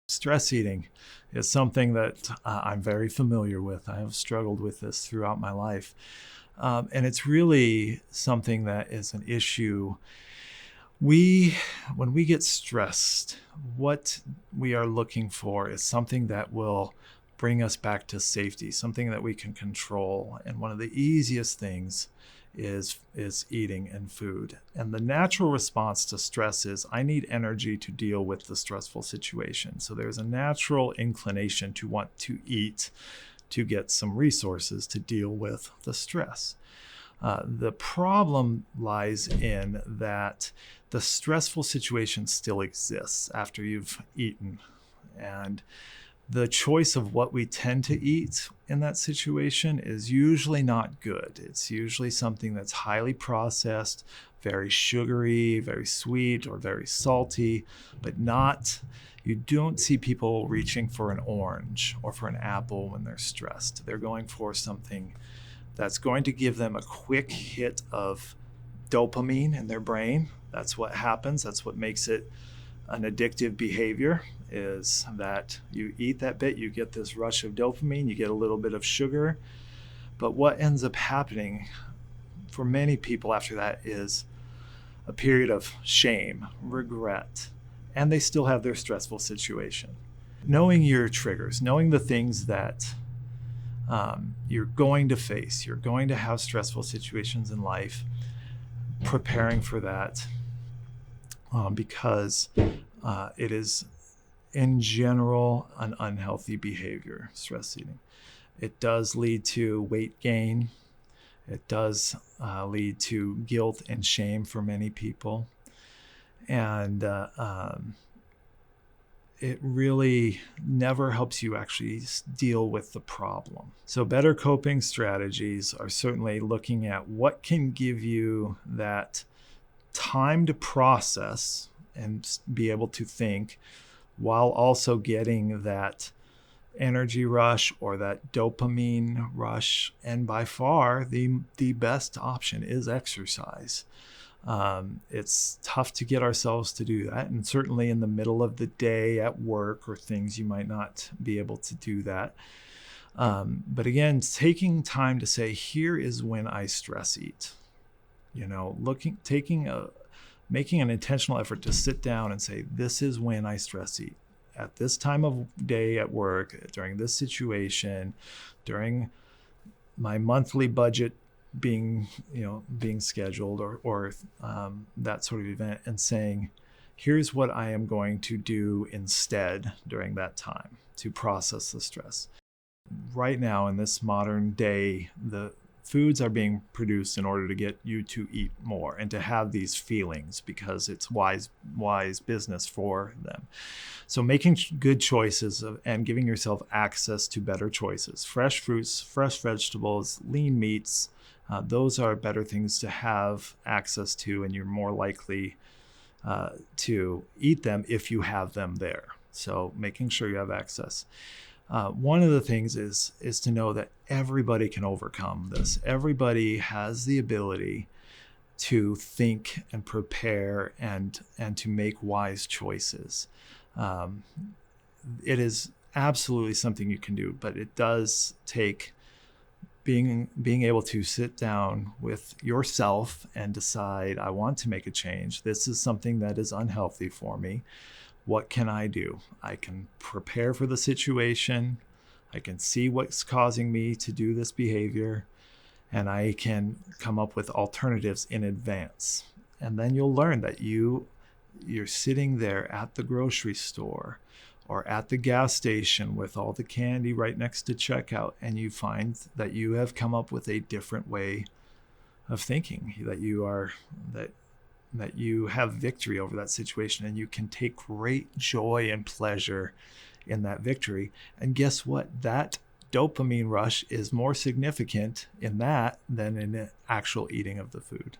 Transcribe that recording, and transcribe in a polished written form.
Stress eating is something that I'm very familiar with. I have struggled with this throughout my life. And it's really something that is an issue. When we get stressed, what we are looking for is something that will bring us back to safety, something that we can control. And one of the easiest things is eating and food. And the natural response to stress is, I need energy to deal with the stressful situation. So there's a natural inclination to want to eat to get some resources to deal with the stress. The problem lies in that the stressful situation still exists after you've eaten. And the choice of what we tend to eat in that situation is usually not good. It's usually something that's highly processed, very sugary, very sweet, or very salty, but you don't see people reaching for an orange or for an apple when they're stressed. They're going for something that's going to give them a quick hit of dopamine in their brain. That's what happens. That's what makes it an addictive behavior, is that you eat that bit, you get this rush of dopamine, you get a little bit of sugar. But what ends up happening for many people after that is a period of shame, regret, and they still have their stressful situation. Knowing your triggers, knowing the things that you're going to face, you're going to have stressful situations in life, preparing for that, because it is in general an unhealthy behavior, stress eating. It does lead to weight gain. It does lead to guilt and shame for many people. And it really never helps you actually deal with the problem. So better coping strategies are certainly looking at what can give you that time to process and be able to think, while also getting that energy rush or that dopamine rush. And by far, the best option is exercise. It's tough to get ourselves to do that. And certainly in the middle of the day at work or things, you might not be able to do that. But again, taking time to say, here is when I stress eat. Making an intentional effort to sit down and say, this is when I stress eat. At this time of day at work, during this situation, during my monthly budget being scheduled or that sort of event, and saying, here's what I am going to do instead during that time to process the stress. Right now in this modern day, the foods are being produced in order to get you to eat more and to have these feelings because it's wise business for them. So making good choices and giving yourself access to better choices, fresh fruits, fresh vegetables, lean meats, those are better things to have access to, and you're more likely to eat them if you have them there. So making sure you have access. One of the things is to know that everybody can overcome this. Everybody has the ability to think and prepare and to make wise choices. It is absolutely something you can do, but it does take being able to sit down with yourself and decide, I want to make a change. This is something that is unhealthy for me. What can I do? I can prepare for the situation. I can see what's causing me to do this behavior, and I can come up with alternatives in advance. And then you'll learn that you're sitting there at the grocery store or at the gas station with all the candy right next to checkout, and you find that you have come up with a different way of thinking, that you have victory over that situation, and you can take great joy and pleasure in that victory. And guess what? That dopamine rush is more significant in that than in the actual eating of the food.